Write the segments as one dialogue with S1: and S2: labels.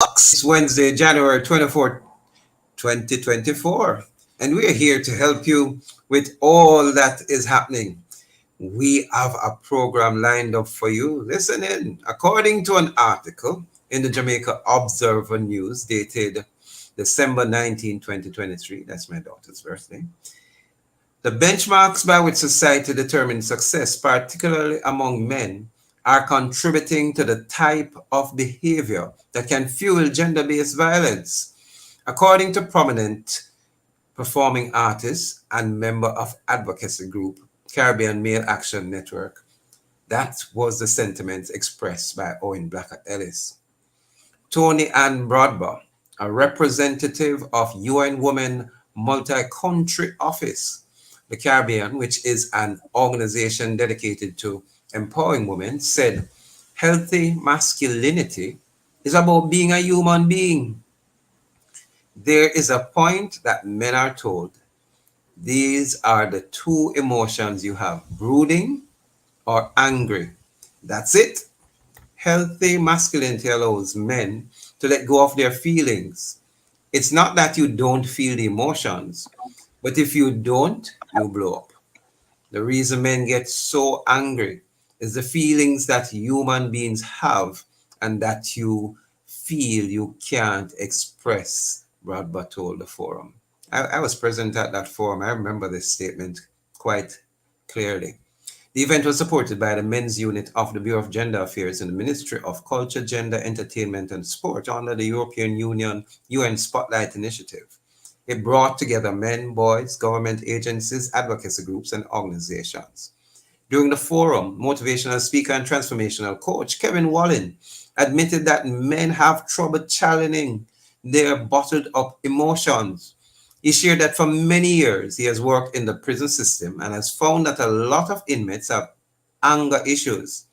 S1: Mailbox. It's Wednesday, January 24th, 2024. And we're here to help you with all that is happening. We have a program lined up for you. Listen in. According to an article in the Jamaica Observer News dated December 19, 2023, that's my daughter's birthday, the benchmarks by which society determines success, particularly among men, are contributing to the type of behavior that can fuel gender based violence. According to prominent performing artist and member of advocacy group Caribbean Male Action Network, that was the sentiment expressed by Owen Blackett Ellis. Tony Ann Broadber, a representative of UN Women Multi-Country Office, the Caribbean, which is an organization dedicated to empowering women, said healthy masculinity is about being a human being. There is a point that men are told these are the two emotions you have, brooding or angry. That's it. Healthy masculinity allows men to let go of their feelings. It's not that you don't feel the emotions, but if you don't, you blow up. The reason men get so angry is the feelings that human beings have and that you feel you can't express, Bradbury told the forum. I was present at that forum. I remember this statement quite clearly. The event was supported by the men's unit of the Bureau of Gender Affairs in the Ministry of Culture, Gender, Entertainment and Sport under the European Union UN Spotlight Initiative. It brought together men, boys, government agencies, advocacy groups, and organizations. During the forum, motivational speaker and transformational coach Kevin Wallen admitted that men have trouble channeling their bottled up emotions. He shared that for many years he has worked in the prison system and has found that a lot of inmates have anger issues.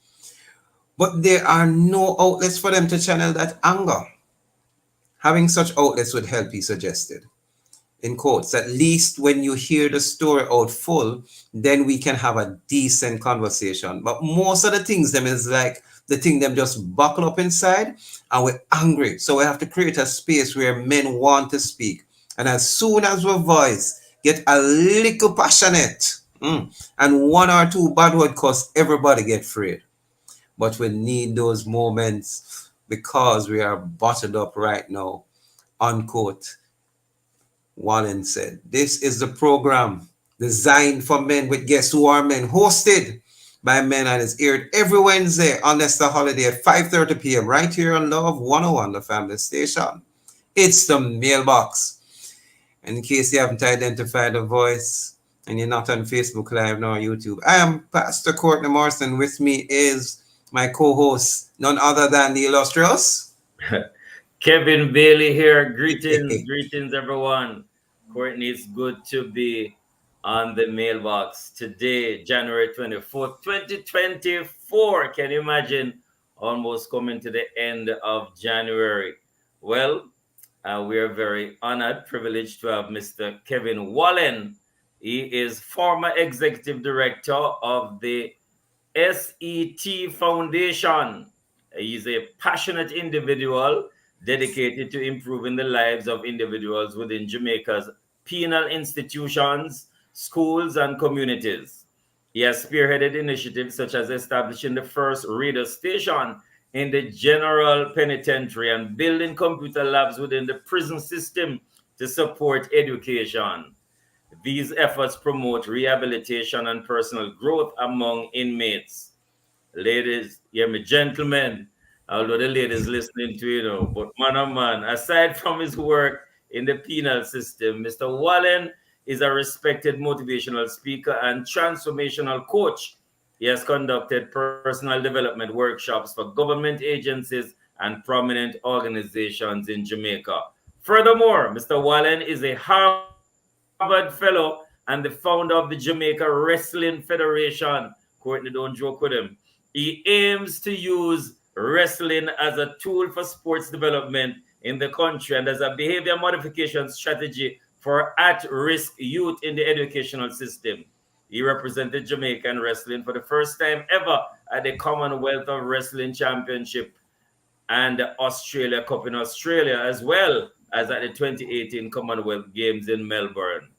S1: But there are no outlets for them to channel that anger. Having such outlets would help, he suggested. In quotes, at least when you hear the story out full, then we can have a decent conversation. But most of the things them is like the thing them just buckle up inside and we're angry. So we have to create a space where men want to speak. And as soon as our voice get a little passionate and one or two bad word cuss, everybody get afraid. But we need those moments because we are bottled up right now, unquote. Wallen said, this is the program designed for men with guests who are men, hosted by men and is aired every Wednesday unless the holiday at 5:30 p.m. right here on Love 101, the family station. It's the mailbox. And in case you haven't identified the voice and you're not on Facebook Live nor YouTube, I am Pastor Courtney Morrison. With me is my co-host, none other than the illustrious
S2: Kevin Bailey here. Greetings, everyone. Courtney, it's good to be on the mailbox today, January 24th, 2024. Can you imagine? Almost coming to the end of January. Well, we are very honored, privileged to have Mr. Kevin Wallen. He is former executive director of the SET Foundation. He's a passionate individual dedicated to improving the lives of individuals within Jamaica's penal institutions, schools, and communities. He has spearheaded initiatives such as establishing the first radio station in the general penitentiary and building computer labs within the prison system to support education. These efforts promote rehabilitation and personal growth among inmates. Ladies, yeah, me gentlemen, although the ladies listening to but man oh man, aside from his work in the penal system, Mr. Wallen is a respected motivational speaker and transformational coach. He has conducted personal development workshops for government agencies and prominent organizations in Jamaica. Furthermore, Mr. Wallen is a Harvard Fellow and the founder of the Jamaica Wrestling Federation. Courtney, don't joke with him. He aims to use wrestling as a tool for sports development in the country and as a behavior modification strategy for at-risk youth in the educational system. He represented Jamaican wrestling for the first time ever at the Commonwealth of Wrestling Championship and the Australia Cup in Australia, as well as at the 2018 Commonwealth Games in Melbourne.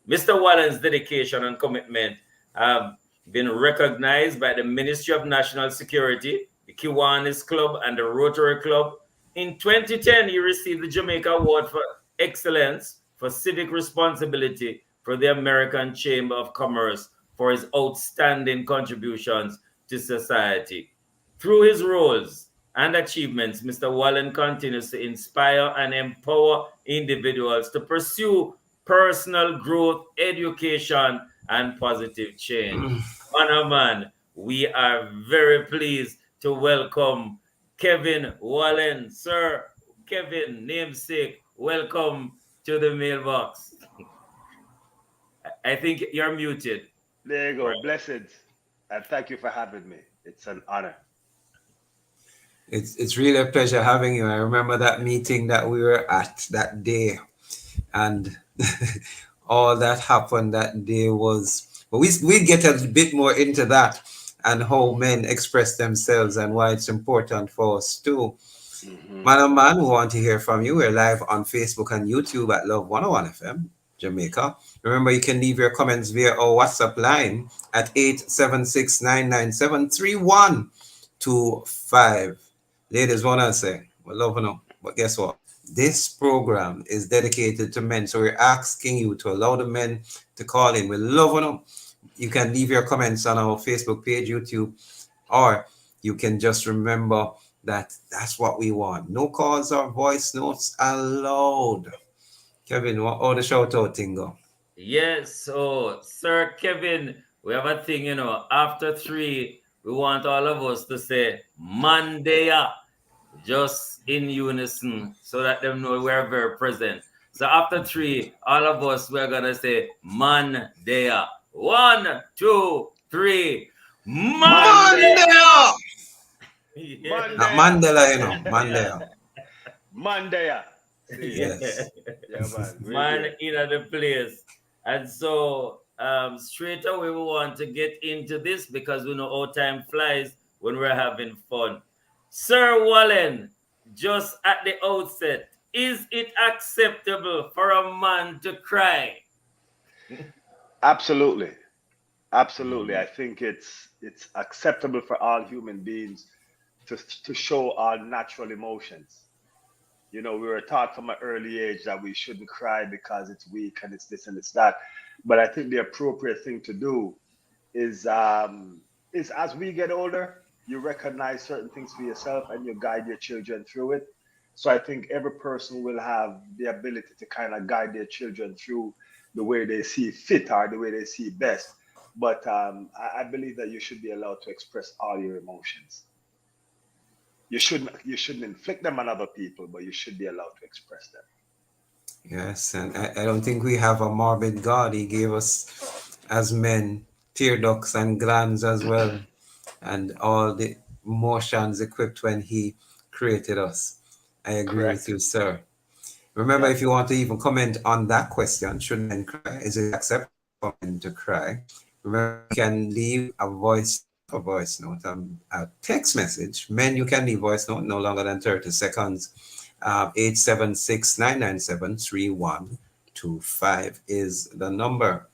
S2: Mr. Wallen's dedication and commitment have been recognized by the Ministry of National Security, the Kiwanis Club, and the Rotary Club. In 2010, he received the Jamaica Award for Excellence for Civic Responsibility for the American Chamber of Commerce for his outstanding contributions to society. Through his roles and achievements, Mr. Wallen continues to inspire and empower individuals to pursue personal growth, education, and positive change. Man, oh man, we are very pleased to welcome Kevin Wallen. Sir, Kevin, namesake, welcome to the mailbox. I think you're muted.
S3: There you go.
S2: Right.
S3: Blessed. And thank you for having me. It's an honor.
S1: It's really a pleasure having you. I remember that meeting that we were at that day, and all that happened that day was. But we get a bit more into that and how men express themselves and why it's important for us too.
S3: Hmm.
S1: Man and man, we want to hear from you. We're live on Facebook and YouTube at Love 101 FM, Jamaica. Remember, you can leave your comments via our WhatsApp line at 876-997-3125. Ladies, what I say, we love you know. But guess what? This program is dedicated to men. So we're asking you to allow the men to call in. We love you know. You can leave your comments on our Facebook page, YouTube, or you can just remember that that's what we want. No calls or voice notes allowed. Kevin, what all the shout out thing go?
S2: Yes, so Sir Kevin, we have a thing, after three, we want all of us to say Mandaya, just in unison, so that them know we're very present. So after three, all of us, we're gonna say Mandaya. One, two, three.
S3: Monday.
S1: Mandela!
S2: Yeah.
S1: Not
S3: Monday.
S1: Mandela, Mandela.
S3: Monday. See?
S1: Yes.
S3: Yeah, man. We're
S2: Man
S3: here.
S2: in the place. And so straight away we want to get into this because we know how time flies when we're having fun. Sir Wallen, just at the outset, is it acceptable for a man to cry?
S3: Absolutely. Absolutely. I
S2: Mhm.
S3: think it's acceptable for all human beings to show our natural emotions. We were taught from an early age that we shouldn't cry because it's weak and it's this and it's that. But I think the appropriate thing to do is as we get older, you recognize certain things for yourself and you guide your children through it. So I think every person will have the ability to kind of guide their children through the way they see fit or the way they see best. But I believe that you should be allowed to express all your emotions. You shouldn't inflict them on other people, but you should be allowed to express them.
S1: Yes, and I don't think we have a morbid God. He gave us, as men, tear ducts and glands as well, and all the emotions equipped when He created us. I agree with
S3: Correct.
S1: you, sir. Remember,
S3: Yeah.
S1: if you want to even comment on that question, should men cry? Is it acceptable for men to cry? Remember, you can leave a text message. Men, you can leave voice note no longer than 30 seconds. 876-997-3125 is the number.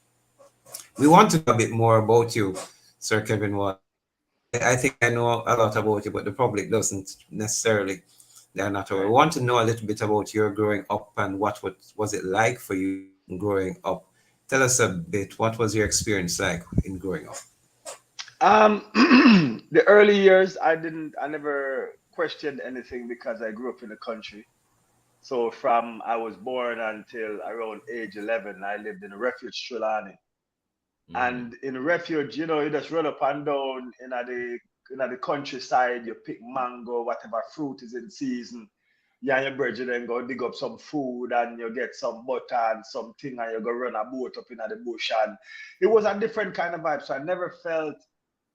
S1: We want to know a bit more about you, Sir Kevin Watt. I think I know a lot about you, but the public doesn't necessarily. They're not aware. We
S3: Right.
S1: want to know a little bit about your growing up and what was it like for you growing up. Tell us a bit. What was your experience like in growing up?
S3: The early years, I never questioned anything because I grew up in the country. So from I was born until around age 11, I lived in a refuge, Trelawney.
S2: Mhm.
S3: And in refuge, you just run up and down in the countryside, you pick mango, whatever fruit is in season. You and your brother then go dig up some food and you get some butter and something and you go run a boat up in the bush. And it was a different kind of vibe. So I never felt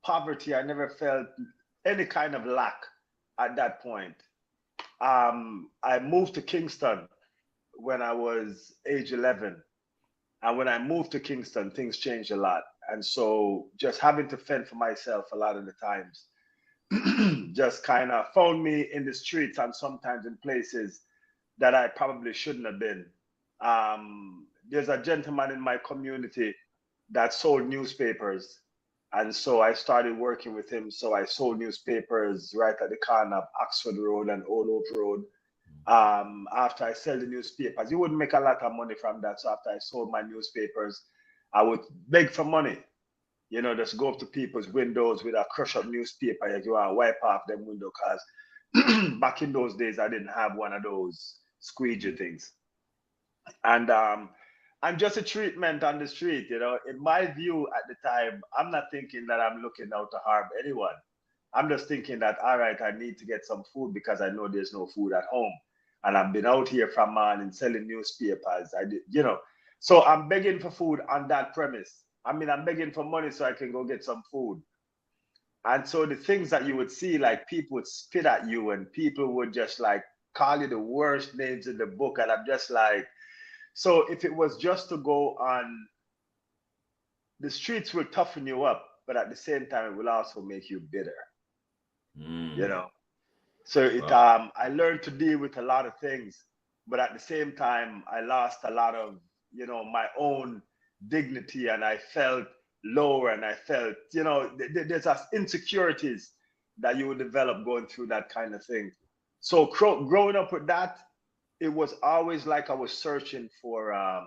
S3: poverty. I never felt any kind of lack at that point. I moved to Kingston when I was age 11. And when I moved to Kingston, things changed a lot. And so just having to fend for myself a lot of the times, just kind of found me in the streets and sometimes in places that I probably shouldn't have been. There's a gentleman in my community that sold newspapers. And so I started working with him. So I sold newspapers right at the corner of Oxford Road and Old Hope Road. After I sell the newspapers, you wouldn't make a lot of money from that. So after I sold my newspapers, I would beg for money. Just go up to people's windows with a crush up newspaper. Like you want to wipe off them window, because back in those days I didn't have one of those squeegee things. And just a treatment on the street. In my view at the time, I'm not thinking that I'm looking out to harm anyone. I'm just thinking that, all right, I need to get some food because I know there's no food at home. And I've been out here from morning selling newspapers. So I'm begging for food on that premise. I'm begging for money so I can go get some food. And so the things that you would see, like people would spit at you and people would just like call you the worst names in the book. And I'm just like, so if it was just to go on, the streets will toughen you up, but at the same time, it will also make you bitter. So I learned to deal with a lot of things, but at the same time, I lost a lot of, my own dignity, and I felt lower, and I felt, there's insecurities that you would develop going through that kind of thing. So growing up with that, it was always like I was searching for a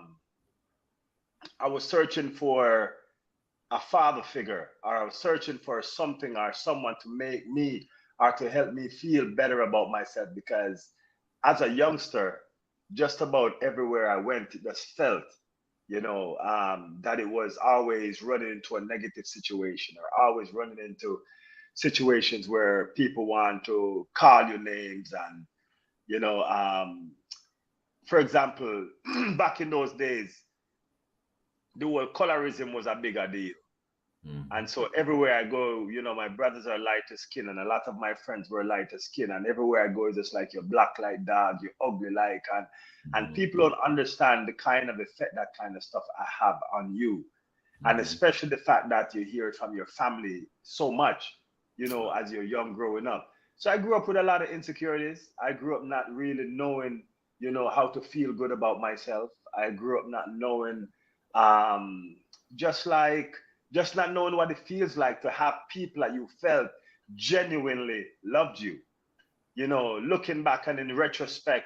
S3: father figure, or I was searching for something or someone to make me or to help me feel better about myself, because as a youngster, just about everywhere I went, it just felt, that it was always running into a negative situation, or always running into situations where people want to call you names. And, for example, back in those days, the word colorism was a bigger deal. And so everywhere I go, my brothers are lighter skin, and a lot of my friends were lighter skin. And everywhere I go, it's just like, you're black like dog, you're ugly like, and people don't understand the kind of effect that kind of stuff have on you. And especially the fact that you hear it from your family so much, as you're young growing up. So I grew up with a lot of insecurities. I grew up not really knowing, how to feel good about myself. I grew up not knowing, just not knowing what it feels like to have people that you felt genuinely loved you. Looking back and in retrospect,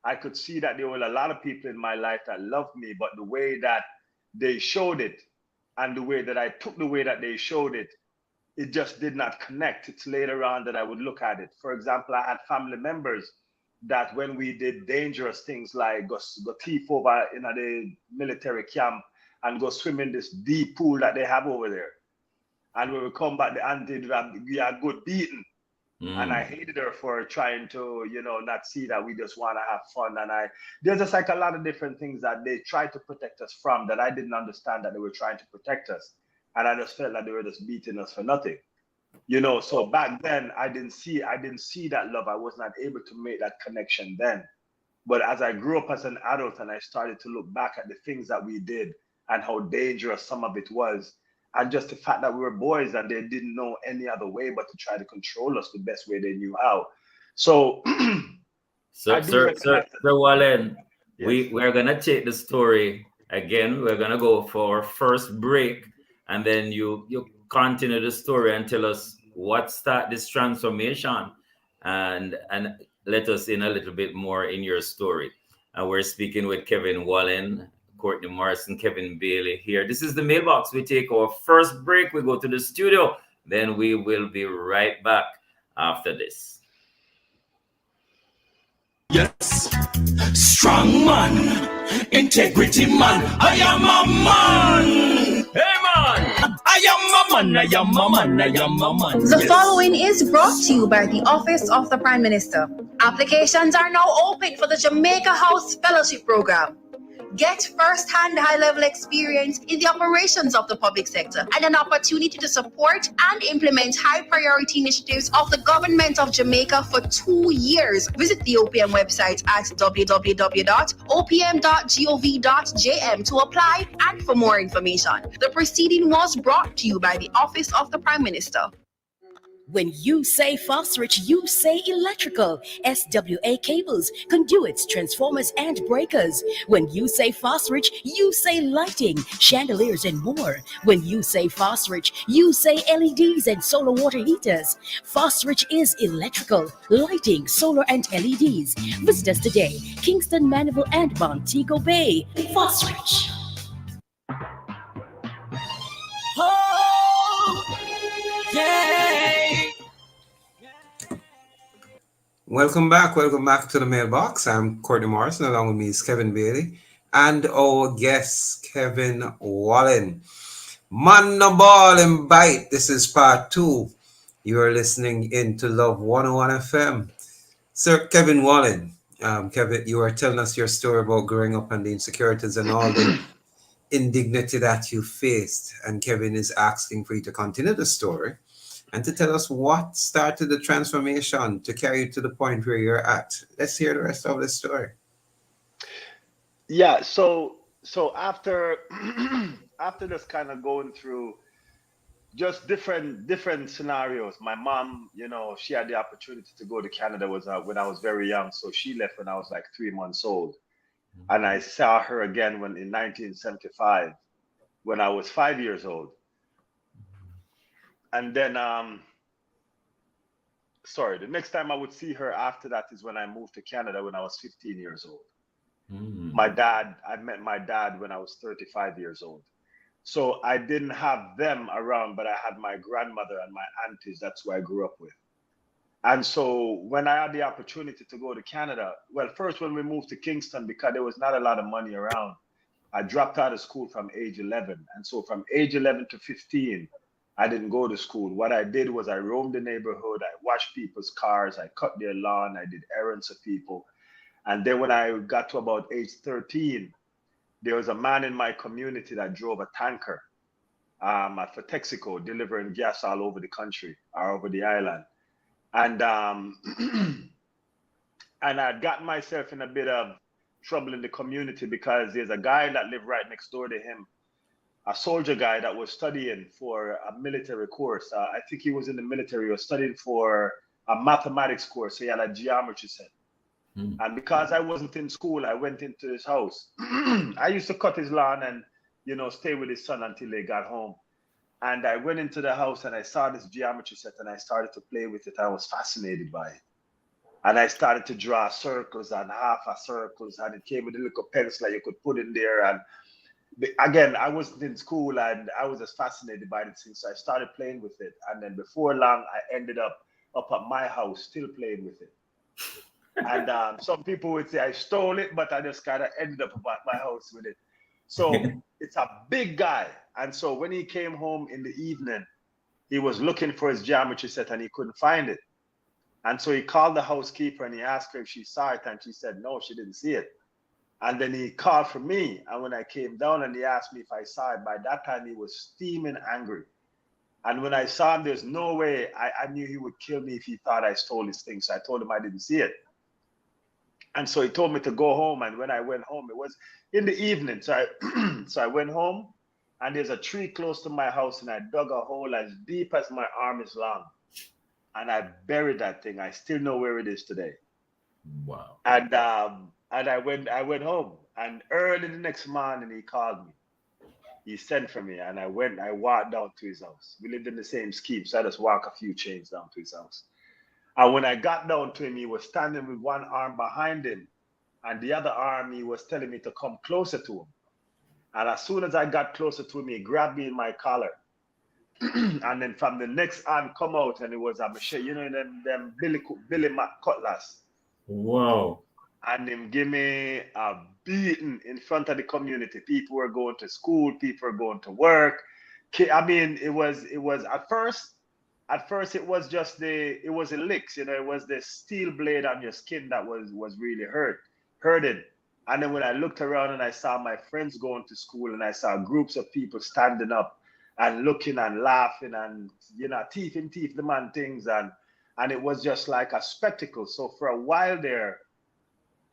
S3: I could see that there were a lot of people in my life that loved me, but the way that they showed it and the way that I took the way that they showed it, it just did not connect. It's later on that I would look at it. For example, I had family members that when we did dangerous things like go thief over in the military camp and go swim in this deep pool that they have over there. And when we come back, the auntie we are good beaten. And I hated her for trying to, not see that we just want to have fun. And there's just like a lot of different things that they tried to protect us from that I didn't understand that they were trying to protect us. And I just felt like they were just beating us for nothing. So back then I didn't see that love. I was not able to make that connection then. But as I grew up as an adult and I started to look back at the things that we did and how dangerous some of it was, and just the fact that we were boys and they didn't know any other way but to try to control us the best way they knew how. So,
S2: Sir Wallen,
S3: yes.
S2: we're gonna take the story again. We're gonna go for our first break, and then you continue the story and tell us what start this transformation, and let us in a little bit more in your story. We're speaking with Kevin Wallen, Courtney Morrison, Kevin Bailey here. This is the Mailbox. We take our first break. We go to the studio. Then we will be right back after this.
S4: Yes, strong man, integrity man. I am a man.
S2: Hey man!
S4: I am a man. I am a man. I am a man.
S5: The following is brought to you by the Office of the Prime Minister. Applications are now open for the Jamaica House Fellowship Program. Get first-hand high-level experience in the operations of the public sector and an opportunity to support and implement high-priority initiatives of the government of Jamaica for 2 years. Visit the OPM website at www.opm.gov.jm to apply and for more information. The proceeding was brought to you by the Office of the Prime Minister.
S6: When you say phosphorus, you say electrical. SWA cables, conduits, transformers, and breakers. When you say phosphorus, you say lighting, chandeliers, and more. When you say phosphorus, you say LEDs and solar water heaters. Phosphorus is electrical, lighting, solar, and LEDs. Visit us today, Kingston, Maniville, and Montego Bay. Phosphorus.
S4: Oh, yeah.
S1: Welcome back to the mailbox. I'm Courtney Morrison, along with me is Kevin Bailey and our guest, Kevin Wallen. Man no ball and bite. This is part 2. You are listening in to Love 101 FM. Sir Kevin Wallen, Kevin, you are telling us your story about growing up and the insecurities and all the indignity that you faced. And Kevin is asking for you to continue the story and to tell us what started the transformation to carry you to the point where you're at. Let's hear the rest of the story.
S3: Yeah, so after after this kind of going through just different scenarios. My mom, she had the opportunity to go to Canada when I was very young, so she left when I was like 3 months old, and I saw her again when in 1975 when I was 5 years old, and then sorry, the next time I would see her after that is when I moved to Canada when I was 15 years old. I met my dad when I was 35 years old. So I didn't have them around, but I had my grandmother and my aunties. That's who I grew up with. And so when I had the opportunity to go to Canada, well, first when we moved to Kingston, because there was not a lot of money around, I dropped out of school from age 11. And so from age 11 to 15, I didn't go to school. What I did was I roamed the neighborhood. I washed people's cars. I cut their lawn. I did errands for people. And then when I got to about age 13, there was a man in my community that drove a tanker for Texaco, delivering gas all over the country or over the island. And and I'd gotten myself in a bit of trouble in the community because there's a guy that lived right next door to him, a soldier guy that was studying for a military course. I think he was in the military. He was studying for a mathematics course. So he had a geometry set. And because I wasn't in school, I went into his house. I used to cut his lawn and, stay with his son until they got home. And I went into the house and I saw this geometry set and I started to play with it. I was fascinated by it. And I started to draw circles and half a circles, and it came with a little pencil that you could put in there. And again, I wasn't in school and I was just fascinated by the thing. So I started playing with it. And then before long, I ended up at my house still playing with it. And some people would say I stole it, but I just kind of ended up at my house with it. So it's a big guy. And so when he came home in the evening, he was looking for his geometry set and he couldn't find it. And so he called the housekeeper and he asked her if she saw it. And she said, no, she didn't see it. And then he called for me. And when I came down and he asked me if I saw it, by that time he was steaming angry. And when I saw him, there's no way I knew he would kill me if he thought I stole his thing. So I told him I didn't see it. And so he told me to go home. And when I went home, it was in the evening. So I went home, and there's a tree close to my house, and I dug a hole as deep as my arm is long. And I buried that thing. I still know where it is today.
S2: Wow.
S3: And I went home. And early the next morning, he called me. He sent for me, and I walked down to his house. We lived in the same scheme, so I just walked a few chains down to his house. And when I got down to him, he was standing with one arm behind him, and the other arm, he was telling me to come closer to him. And as soon as I got closer to him, he grabbed me in my collar. And then from the next arm come out, and it was a machete, them Billy Mac cutlass.
S2: Wow.
S3: And him give me a beating in front of the community. People were going to school, people were going to work. I mean, it was at first it was just it was a licks, it was the steel blade on your skin that was really hurting. And then when I looked around and I saw my friends going to school and I saw groups of people standing up and looking and laughing and, teeth in teeth, the man things. And it was just like a spectacle. So for a while there,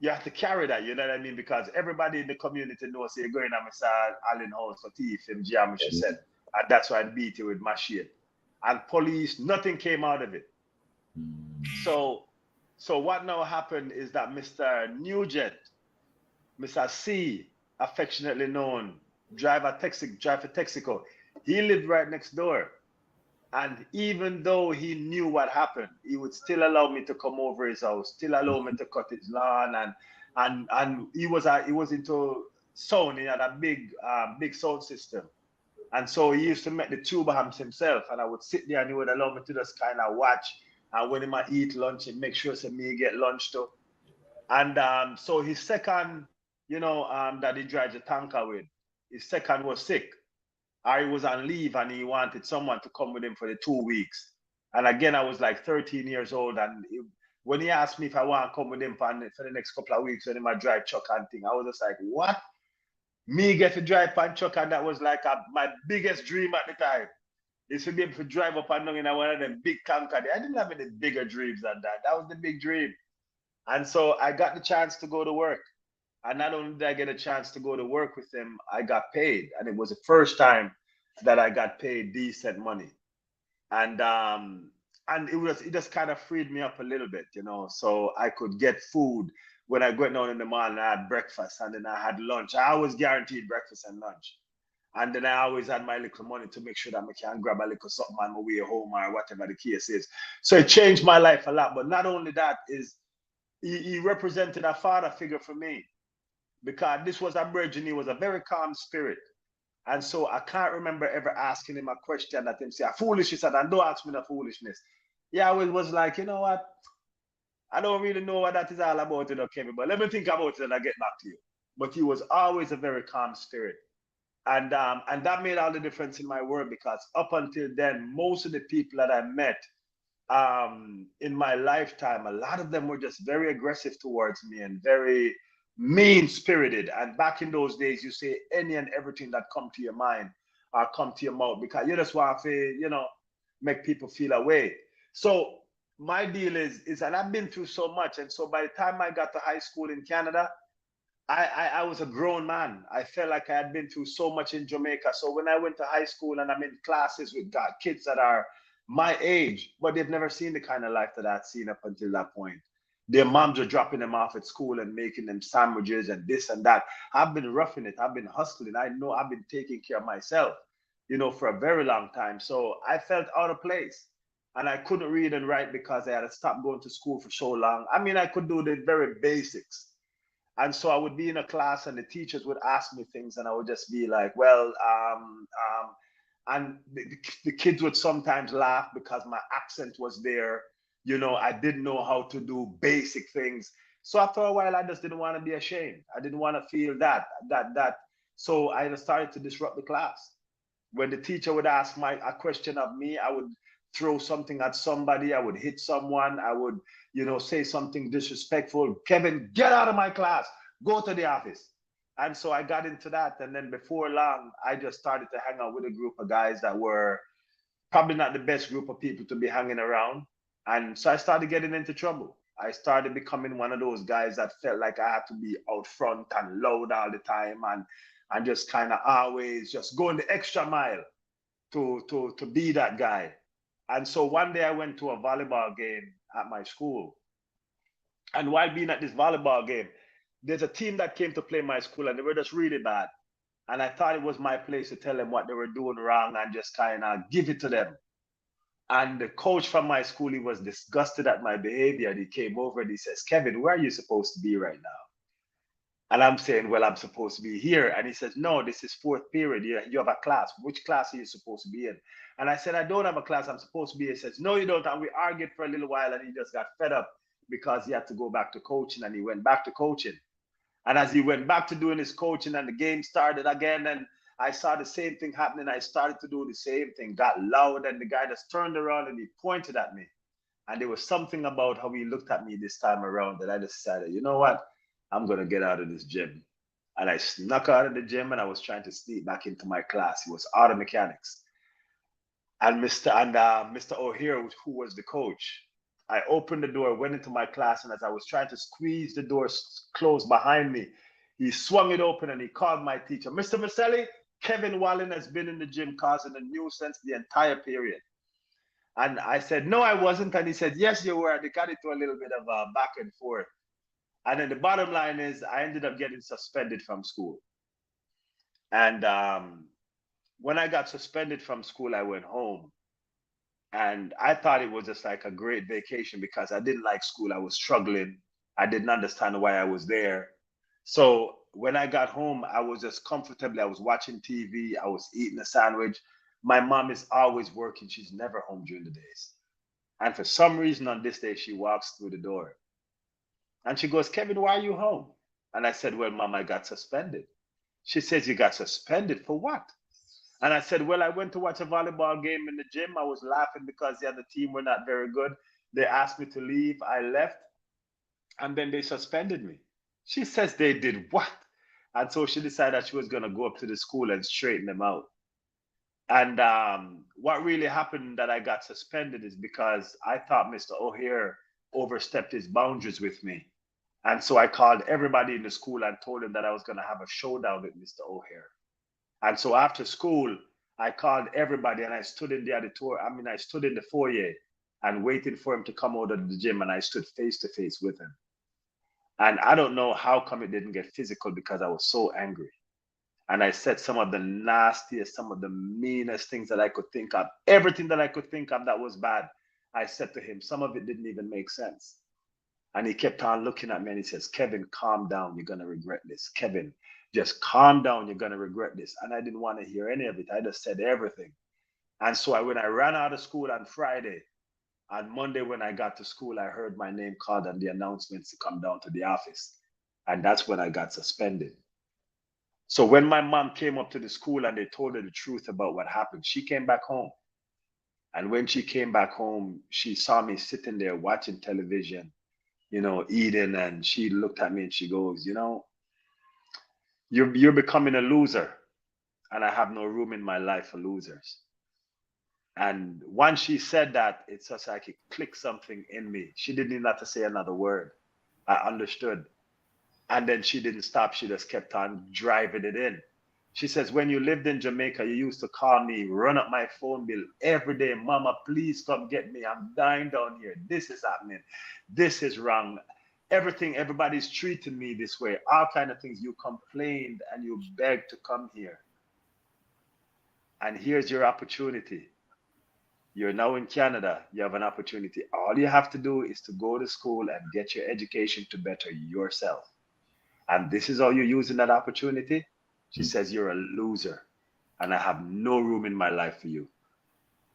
S3: you have to carry that, you know what I mean? Because everybody in the community knows you're going to Mr. Allen house for teeth and geometry set. And that's why I beat you with my shit. and police, nothing came out of it. So what now happened is that Mr. Nugent, Mr. C, affectionately known, driver Texaco, he lived right next door. And even though he knew what happened, he would still allow me to come over his house, still allow me to cut his lawn, and he was into sound. He had a big sound system, and so he used to make the tuba hams himself. And I would sit there, and he would allow me to just kind of watch. And when he might eat lunch, and make sure that me get lunch too. And so his second, that he drives a tanker with, his second was sick. I was on leave and he wanted someone to come with him for the 2 weeks. And again, I was like 13 years old. And when he asked me if I want to come with him for the next couple of weeks when he might drive truck and thing, I was just like, what? Me get to drive pan truck, and that was like my biggest dream at the time. Is to be able to drive up and down in one of them big tanker. I didn't have any bigger dreams than that. That was the big dream. And so I got the chance to go to work. And not only did I get a chance to go to work with him, I got paid. And it was the first time that I got paid decent money. And it just kind of freed me up a little bit, so I could get food when I went down in the morning. I had breakfast and then I had lunch. I always guaranteed breakfast and lunch. And then I always had my little money to make sure that I can grab a little something on my way home or whatever the case is. So it changed my life a lot. But not only that, is he represented a father figure for me. Because this was a virgin, he was a very calm spirit. And so I can't remember ever asking him a question that him say, a foolishness, and don't ask me the foolishness. Yeah, I was like, you know what? I don't really know what that is all about, Kevin, but let me think about it and I'll get back to you. But he was always a very calm spirit. And that made all the difference in my world, because up until then, most of the people that I met in my lifetime, a lot of them were just very aggressive towards me and very mean-spirited. And back in those days, you say any and everything that come to your mind or come to your mouth, because you just want to, make people feel away. So my deal is, and I've been through so much. And so by the time I got to high school in Canada, I was a grown man. I felt like I had been through so much in Jamaica. So when I went to high school and I'm in classes with kids that are my age, but they've never seen the kind of life that I'd seen up until that point. Their moms are dropping them off at school and making them sandwiches and this and that. I've been roughing it. I've been hustling. I know I've been taking care of myself, for a very long time. So I felt out of place. And I couldn't read and write because I had stopped going to school for so long. I mean, I could do the very basics. And so I would be in a class and the teachers would ask me things and I would just be like, well, and the kids would sometimes laugh because my accent was there. I didn't know how to do basic things. So after a while, I just didn't want to be ashamed. I didn't want to feel that. So I just started to disrupt the class. When the teacher would ask a question of me, I would throw something at somebody. I would hit someone. I would, say something disrespectful. Kevin, get out of my class. Go to the office. And so I got into that. And then before long, I just started to hang out with a group of guys that were probably not the best group of people to be hanging around. And so I started getting into trouble. I started becoming one of those guys that felt like I had to be out front and loud all the time and just kind of always just going the extra mile to be that guy. And so one day I went to a volleyball game at my school. And while being at this volleyball game, there's a team that came to play my school and they were just really bad. And I thought it was my place to tell them what they were doing wrong and just kind of give it to them. And the coach from my school, he was disgusted at my behavior. And he came over and he says, Kevin, where are you supposed to be right now? And I'm saying, well, I'm supposed to be here. And he says, no, this is fourth period. You have a class. Which class are you supposed to be in? And I said, I don't have a class. I'm supposed to be. He says, no, you don't. And we argued for a little while and he just got fed up because he had to go back to coaching and he went back to coaching. And as he went back to doing his coaching and the game started again and I saw the same thing happening, I started to do the same thing, got loud, and the guy just turned around and he pointed at me. And there was something about how he looked at me this time around that I decided, you know what? I'm going to get out of this gym. And I snuck out of the gym and I was trying to sneak back into my class. It was auto mechanics. And Mr. O'Hare, who was the coach, I opened the door, went into my class, and as I was trying to squeeze the door closed behind me, he swung it open and he called my teacher, Mr. Maselli, Kevin Wallen has been in the gym causing a nuisance the entire period. And I said, no, I wasn't. And he said, yes, you were. They got into a little bit of a back and forth. And then the bottom line is I ended up getting suspended from school. And when I got suspended from school, I went home. And I thought it was just like a great vacation because I didn't like school. I was struggling. I didn't understand why I was there. So when I got home, I was just comfortably. I was watching TV. I was eating a sandwich. My mom is always working. She's never home during the days. And for some reason on this day, she walks through the door and she goes, Kevin, why are you home? And I said, well, mom, I got suspended. She says, you got suspended for what? And I said, well, I went to watch a volleyball game in the gym. I was laughing because the other team were not very good. They asked me to leave. I left. And then they suspended me. She says they did what? And so she decided she was going to go up to the school and straighten them out. And what really happened that I got suspended is because I thought Mr. O'Hare overstepped his boundaries with me. And so I called everybody in the school and told them that I was going to have a showdown with Mr. O'Hare. And so after school, I called everybody and I stood in the auditorium. I stood in the foyer and waiting for him to come out of the gym, and I stood face to face with him. And I don't know how come it didn't get physical because I was so angry. And I said some of the nastiest, some of the meanest things that I could think of. Everything that I could think of that was bad, I said to him. Some of it didn't even make sense. And he kept on looking at me and he says, Kevin, calm down. You're going to regret this. Kevin, just calm down. You're going to regret this. And I didn't want to hear any of it. I just said everything. And so when I ran out of school on Friday, on Monday when I got to school, I heard my name called and the announcements to come down to the office. And that's when I got suspended. So when my mom came up to the school and they told her the truth about what happened, she came back home. And when she came back home, she saw me sitting there watching television, eating, and she looked at me and she goes, you're becoming a loser, and I have no room in my life for losers. And once she said that, it's just like it clicked something in me. She didn't even have to say another word. I understood. And then she didn't stop. She just kept on driving it in. She says, when you lived in Jamaica, you used to call me, run up my phone bill every day. Mama, please come get me. I'm dying down here. This is happening. This is wrong. Everybody's treating me this way. All kind of things. You complained and you begged to come here. And here's your opportunity. You're now in Canada. You have an opportunity. All you have to do is to go to school and get your education to better yourself. And this is how you're using that opportunity. She says, you're a loser and I have no room in my life for you.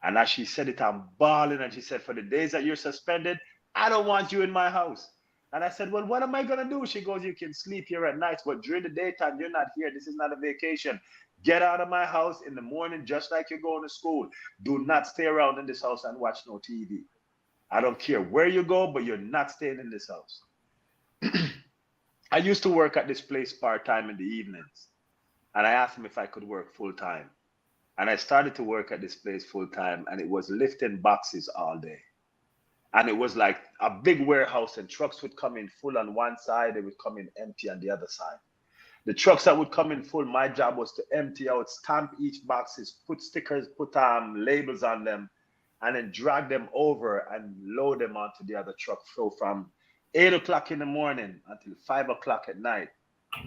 S3: And as she said it, I'm bawling. And she said, for the days that you're suspended, I don't want you in my house. And I said, well, what am I going to do? She goes, you can sleep here at night, but during the daytime, you're not here. This is not a vacation. Get out of my house in the morning, just like you're going to school. Do not stay around in this house and watch no TV. I don't care where you go, but you're not staying in this house. I used to work at this place part-time in the evenings. And I asked him if I could work full-time. And I started to work at this place full-time, and it was lifting boxes all day. And it was like a big warehouse, and trucks would come in full on one side, they would come in empty on the other side. The trucks that would come in full, my job was to empty out, stamp each boxes, put stickers, put labels on them, and then drag them over and load them onto the other truck. So from 8 o'clock in the morning until 5 o'clock at night,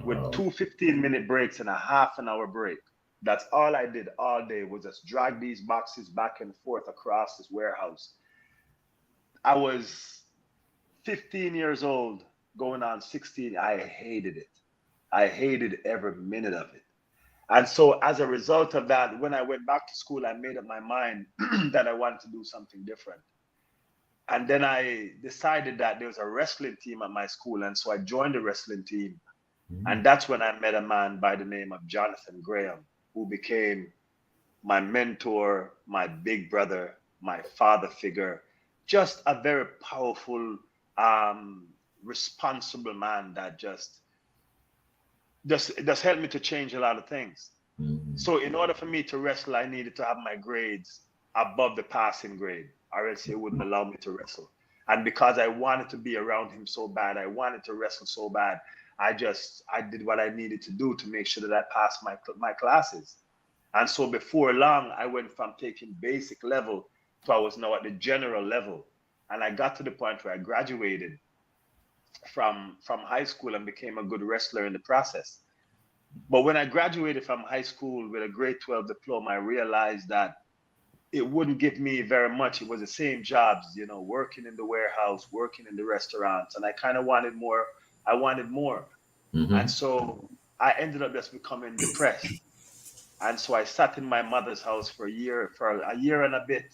S3: with 2 15-minute breaks and a half an hour break. That's all I did all day, was just drag these boxes back and forth across this warehouse. I was 15 years old, going on 16. I hated it. I hated every minute of it. And so as a result of that, when I went back to school, I made up my mind that I wanted to do something different. And then I decided that there was a wrestling team at my school. And so I joined the wrestling team. And that's when I met a man by the name of Jonathan Graham, who became my mentor, my big brother, my father figure, just a very powerful, responsible man that just helped me to change a lot of things. So in order for me to wrestle, I needed to have my grades above the passing grade, or else he wouldn't allow me to wrestle. And because I wanted to be around him so bad, I wanted to wrestle so bad, I did what I needed to do to make sure that I passed my classes. And so before long, I went from taking basic level So I was now at the general level. And I got to the point where I graduated from high school and became a good wrestler in the process. But when I graduated from high school with a grade 12 diploma, I realized that it wouldn't give me very much. It was the same jobs, working in the warehouse, working in the restaurants. And I kind of wanted more. I wanted more.
S2: Mm-hmm.
S3: And so I ended up just becoming depressed. And so I sat in my mother's house for a year and a bit,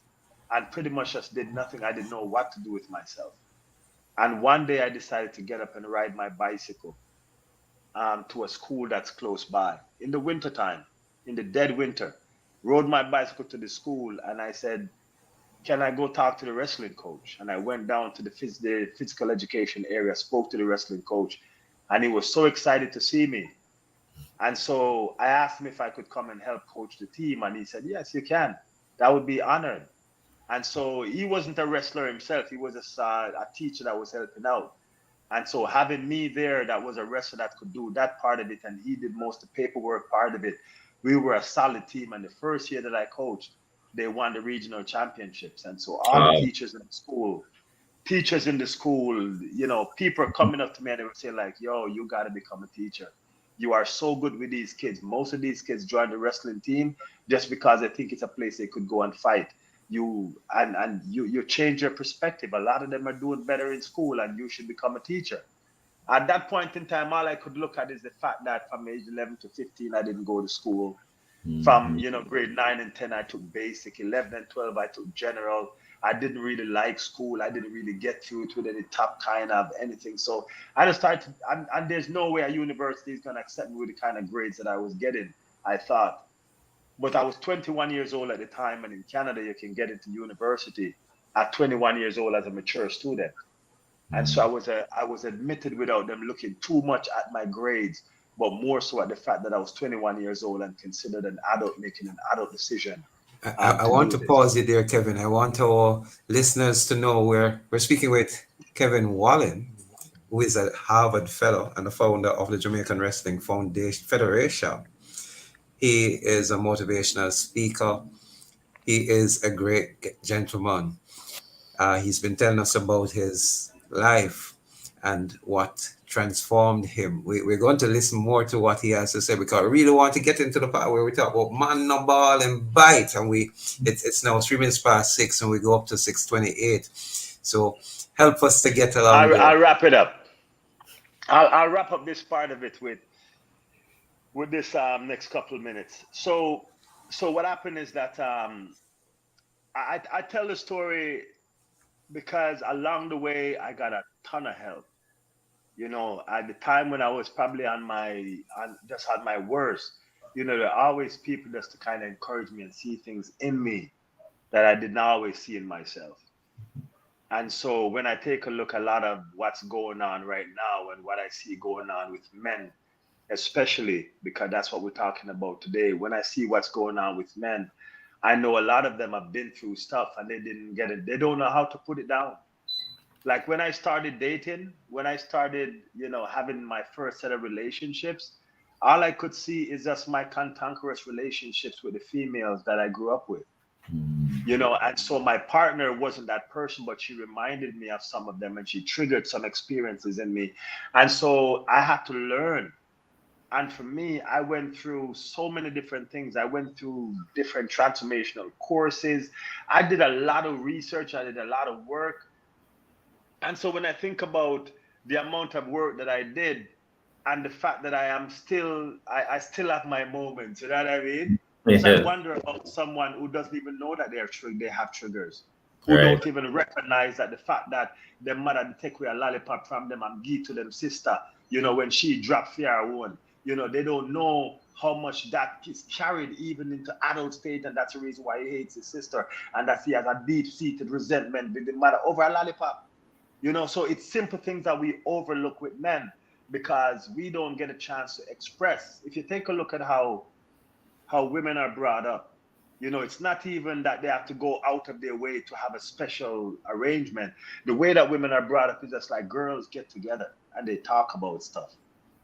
S3: and pretty much just did nothing. I didn't know what to do with myself. And one day I decided to get up and ride my bicycle to a school that's close by in the wintertime, in the dead winter. Rode my bicycle to the school and I said, can I go talk to the wrestling coach? And I went down to the physical education area, spoke to the wrestling coach, and he was so excited to see me. And so I asked him if I could come and help coach the team. And he said, yes, you can. That would be honored. And so he wasn't a wrestler himself. He was a teacher that was helping out. And so having me there that was a wrestler that could do that part of it, and he did most of the paperwork part of it, we were a solid team. And the first year that I coached, they won the regional championships. And so all the teachers in the school, people are coming up to me and they would say like, yo, you got to become a teacher. You are so good with these kids. Most of these kids join the wrestling team just because they think it's a place they could go and fight. You change your perspective. A lot of them are doing better in school and you should become a teacher. At that point in time, all I could look at is the fact that from age 11 to 15, I didn't go to school. From, grade 9 and 10, I took basic. 11 and 12, I took general. I didn't really like school. I didn't really get through it with any top kind of anything. So I just started, and there's no way a university is going to accept me with the kind of grades that I was getting, I thought. But I was 21 years old at the time, and in Canada, you can get into university at 21 years old as a mature student. And so I was admitted without them looking too much at my grades, but more so at the fact that I was 21 years old and considered an adult making an adult decision.
S1: I want to pause you there, Kevin. I want our listeners to know we're speaking with Kevin Wallen, who is a Harvard Fellow and the founder of the Jamaican Wrestling Federation. He is a motivational speaker. He is a great gentleman. He's been telling us about his life and what transformed him. We're going to listen more to what he has to say because I really want to get into the part where we talk about man, Nuh Bawl, and bite. And it's now 3 minutes past 6 and we go up to 6:28. So help us to get along.
S3: I'll wrap it up. I'll wrap up this part of it with this next couple of minutes. So what happened is that I tell the story because along the way I got a ton of help. At the time when I was probably just at my worst, there are always people just to kind of encourage me and see things in me that I did not always see in myself. And so when I take a look a lot of what's going on right now and what I see going on with men, especially because that's what we're talking about today, when I see what's going on with men, I know a lot of them have been through stuff and they didn't get it. They don't know how to put it down. Like when I started dating, when I started, having my first set of relationships, all I could see is just my cantankerous relationships with the females that I grew up with. And so my partner wasn't that person, but she reminded me of some of them and she triggered some experiences in me. And so I had to learn. And for me, I went through so many different things. I went through different transformational courses. I did a lot of research. I did a lot of work. And so when I think about the amount of work that I did and the fact that I still have my moments, you know what I mean? So I wonder about someone who doesn't even know that they have triggers, who don't even recognize that the fact that their mother take away a lollipop from them and give to them sister, when she dropped fear one, they don't know how much that is carried even into adult state, and that's the reason why he hates his sister, and that he has a deep-seated resentment with the mother over a lollipop. So it's simple things that we overlook with men because we don't get a chance to express. If you take a look at how women are brought up, it's not even that they have to go out of their way to have a special arrangement. The way that women are brought up is just like girls get together and they talk about stuff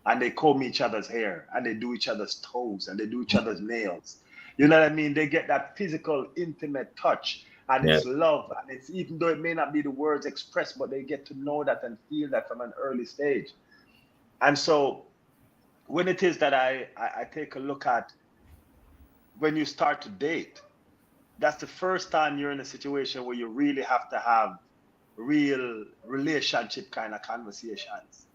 S3: and they comb each other's hair and they do each other's toes and they do each other's nails. You know what I mean? They get that physical, intimate touch. And
S2: Yeah.
S3: it's love. And it's, even though it may not be the words expressed, but they get to know that and feel that from an early stage. And so when it is that I take a look at when you start to date, that's the first time you're in a situation where you really have to have real relationship kind of conversations,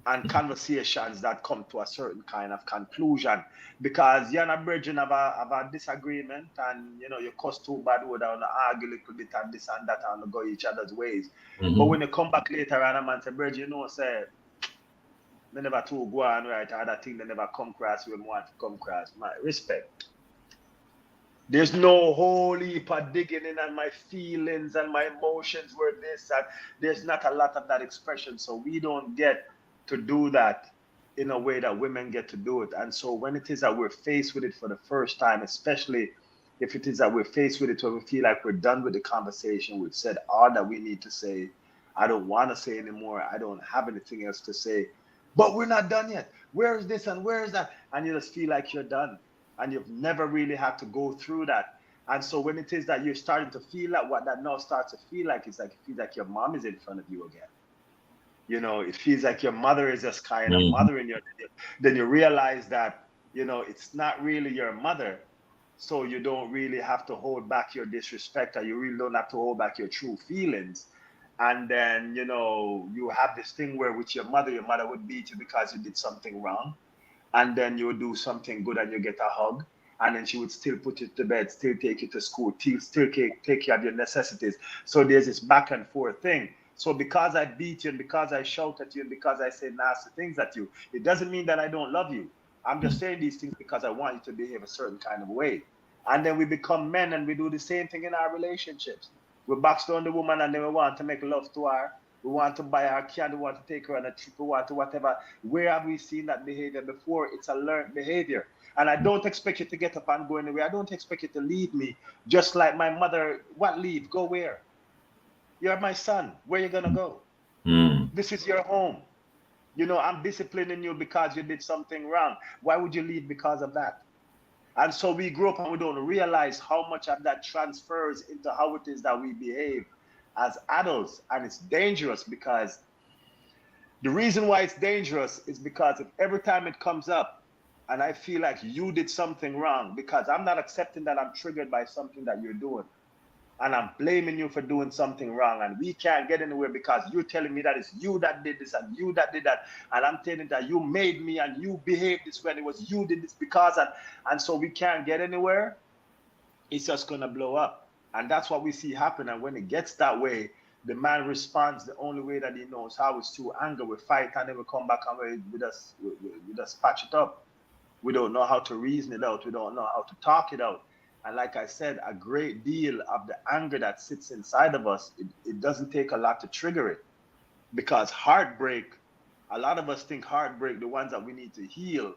S3: and conversations that come to a certain kind of conclusion, because you're not bridging of a disagreement, and you cuss too bad with and argue a little bit and this and that and go each other's ways. But
S2: Mhm.
S3: when you come back later and a man say, Bridge, say they never too go on right, or that thing they never come across when want to come across. My respect. There's no whole heap of digging in on my feelings and my emotions were this, and there's not a lot of that expression. So we don't get to do that in a way that women get to do it. And so when it is that we're faced with it for the first time, especially if it is that we're faced with it when we feel like we're done with the conversation, we've said all that we need to say. I don't want to say anymore. I don't have anything else to say. But we're not done yet. Where is this and where is that? And you just feel like you're done, and you've never really had to go through that. And so when it is that you're starting to feel like what that now starts to feel like, it's like it feels like your mom is in front of you again. It feels like your mother is just kind of
S2: Mhm.
S3: mothering you. Then you realize that, it's not really your mother. So you don't really have to hold back your disrespect, or you really don't have to hold back your true feelings. And then, you have this thing where with your mother would beat you because you did something wrong, and then you would do something good and you get a hug, and then she would still put you to bed, still take you to school, still take care of your necessities. So there's this back and forth thing. So because I beat you and because I shout at you and because I say nasty things at you, it doesn't mean that I don't love you. I'm just saying these things because I want you to behave a certain kind of way. And then we become men and we do the same thing in our relationships. We backstone the woman and then we want to make love to her. We want to buy her candy, we want to take her on a trip, we want to whatever. Where have we seen that behavior before? It's a learned behavior. And I don't expect you to get up and go anywhere. I don't expect you to leave me just like my mother. What leave? Go where? You're my son. Where you gonna go?
S2: Mm.
S3: This is your home. I'm disciplining you because you did something wrong. Why would you leave because of that? And so we grow up and we don't realize how much of that transfers into how it is that we behave as adults. And it's dangerous because the reason why it's dangerous is because if every time it comes up and I feel like you did something wrong, because I'm not accepting that I'm triggered by something that you're doing, and I'm blaming you for doing something wrong, and we can't get anywhere because you're telling me that it's you that did this and you that did that, and I'm telling that you made me and you behaved this way and it was you did this because, and so we can't get anywhere. It's just gonna blow up. And that's what we see happen. And when it gets that way, the man responds the only way that he knows how is through anger. We fight and then we come back and we just patch it up. We don't know how to reason it out. We don't know how to talk it out. And like I said, a great deal of the anger that sits inside of us, it doesn't take a lot to trigger it. Because heartbreak, a lot of us think heartbreak, the ones that we need to heal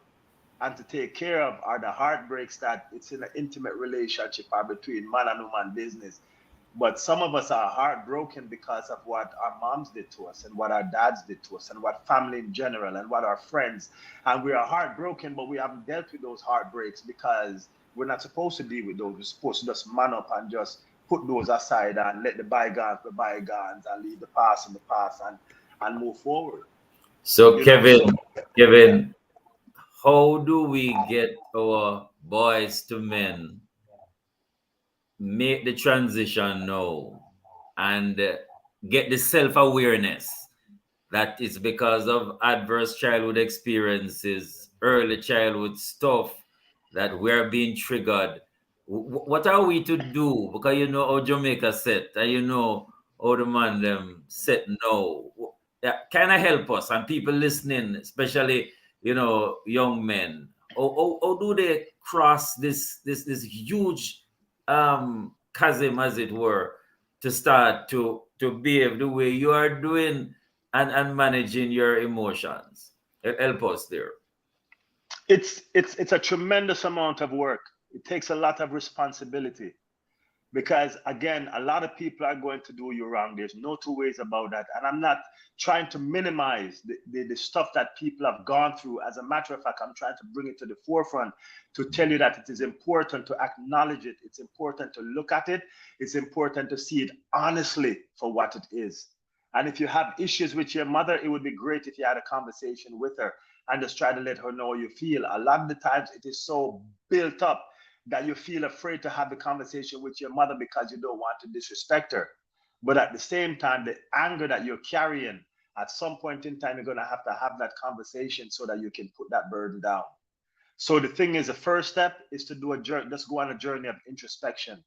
S3: and to take care of, are the heartbreaks that it's in an intimate relationship or between man and woman business. But some of us are heartbroken because of what our moms did to us and what our dads did to us and what family in general and what our friends. And we are heartbroken, but we haven't dealt with those heartbreaks because we're not supposed to deal with those. We're supposed to just man up and just put those aside and let the bygones be bygones and leave the past in the past and move forward.
S2: So
S3: You know, so yeah.
S2: Kevin, how do we get our boys to men make the transition now and get the self-awareness that is because of adverse childhood experiences, early childhood stuff that we're being triggered? What are we to do? Because you know how Jamaica set, and you know how the man them set now. Yeah, kind of help us and people listening, especially young men. How do they cross this huge chasm, as it were, to start to behave the way you are doing and managing your emotions? Help us there.
S3: It's a tremendous amount of work. It takes a lot of responsibility. Because again, a lot of people are going to do you wrong. There's no two ways about that. And I'm not trying to minimize the stuff that people have gone through. As a matter of fact, I'm trying to bring it to the forefront to tell you that it is important to acknowledge it. It's important to look at it. It's important to see it honestly for what it is. And if you have issues with your mother, it would be great if you had a conversation with her and just try to let her know how you feel. A lot of the times it is so built up that you feel afraid to have the conversation with your mother because you don't want to disrespect her. But at the same time, the anger that you're carrying, at some point in time, you're going to have that conversation so that you can put that burden down. So the thing is, the first step is to do a journey, just go on a journey of introspection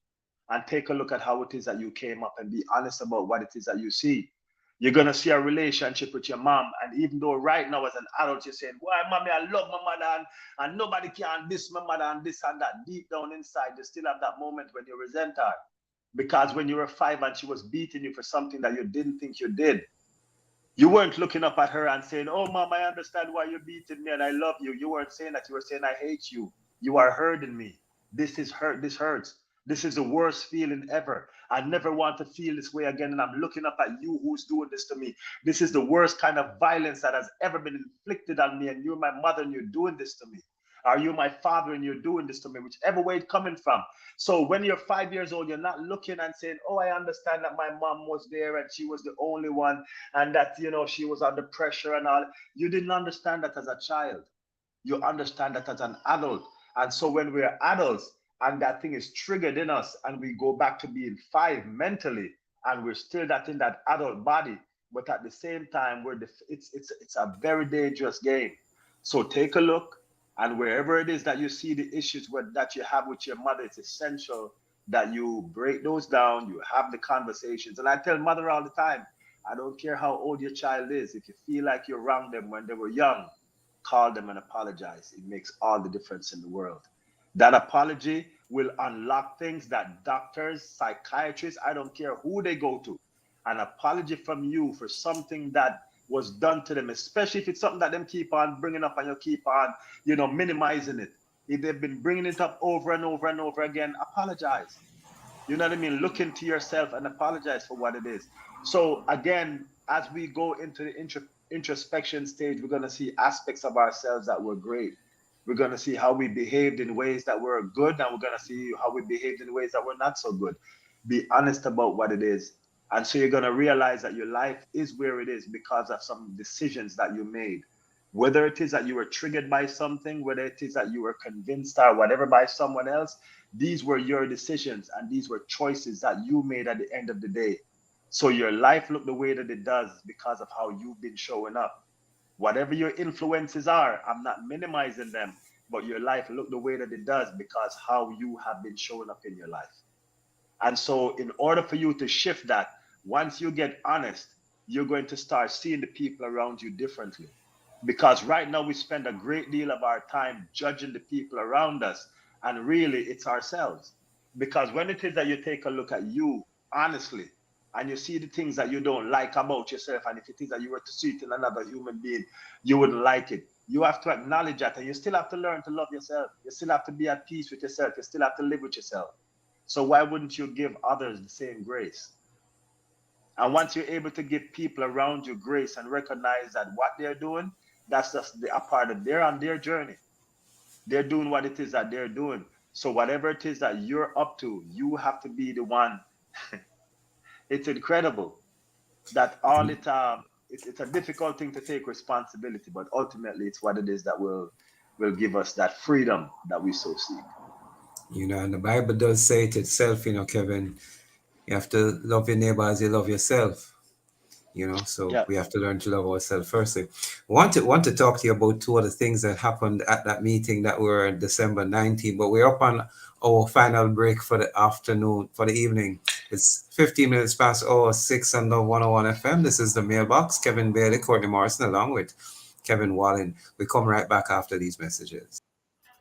S3: and take a look at how it is that you came up and be honest about what it is that you see. You're going to see a relationship with your mom. And even though right now as an adult, you're saying, why, mommy, I love my mother and nobody can diss my mother and this and that. Deep down inside, you still have that moment when you resent her. Because when you were 5 and she was beating you for something that you didn't think you did, you weren't looking up at her and saying, oh, mom, I understand why you're beating me and I love you. You weren't saying that. You were saying, I hate you. You are hurting me. This is hurt. This hurts. This is the worst feeling ever. I never want to feel this way again. And I'm looking up at you who's doing this to me. This is the worst kind of violence that has ever been inflicted on me. And you're my mother and you're doing this to me. Are you my father and you're doing this to me? Whichever way it's coming from. So when you're 5 years old, you're not looking and saying, oh, I understand that my mom was there and she was the only one and that, you know, she was under pressure and all. You didn't understand that as a child. You understand that as an adult. And so when we're adults, and that thing is triggered in us and we go back to being 5 mentally and we're still that in that adult body, but at the same time it's a very dangerous game. So take a look, and wherever it is that you see the issues that you have with your mother, it's essential that you break those down, you have the conversations. And I tell mother all the time, I don't care how old your child is, if you feel like you wronged them when they were young, call them and apologize. It makes all the difference in the world. That apology will unlock things that doctors, psychiatrists, I don't care who they go to. An apology from you for something that was done to them, especially if it's something that them keep on bringing up and you keep on, you know, minimizing it. If they've been bringing it up over and over and over again, apologize. You know what I mean? Look into yourself and apologize for what it is. So again, as we go into the introspection stage, we're going to see aspects of ourselves that were great. We're going to see how we behaved in ways that were good, and we're going to see how we behaved in ways that were not so good. Be honest about what it is. And so you're going to realize that your life is where it is because of some decisions that you made. Whether it is that you were triggered by something, whether it is that you were convinced or whatever by someone else, these were your decisions and these were choices that you made at the end of the day. So your life looked the way that it does because of how you've been showing up. Whatever your influences are, I'm not minimizing them, but your life look the way that it does because how you have been showing up in your life. And so in order for you to shift that, once you get honest, you're going to start seeing the people around you differently. Because right now we spend a great deal of our time judging the people around us, and really it's ourselves. Because when it is that you take a look at you honestly, and you see the things that you don't like about yourself, and if it is that you were to see it in another human being, you wouldn't like it. You have to acknowledge that, and you still have to learn to love yourself. You still have to be at peace with yourself. You still have to live with yourself. So why wouldn't you give others the same grace? And once you're able to give people around you grace and recognize that what they're doing, that's just a part of they're on their journey. They're doing what it is that they're doing. So whatever it is that you're up to, you have to be the one. It's incredible that all it's a difficult thing to take responsibility, but ultimately it's what it is that will give us that freedom that we so seek.
S1: You know, and the Bible does say it itself, you know, Kevin, you have to love your neighbor as you love yourself. You know, so
S3: Yeah.
S1: we have to learn to love ourselves firstly. Want to talk to you about 2 other things that happened at that meeting that were December 19th, but we're up on our final break for the afternoon, for the evening. It's 15 minutes past 6 on the 101 FM. This is the mailbox. Kevin Bailey, Courtney Morrison, along with Kevin Wallen. We come right back after these messages.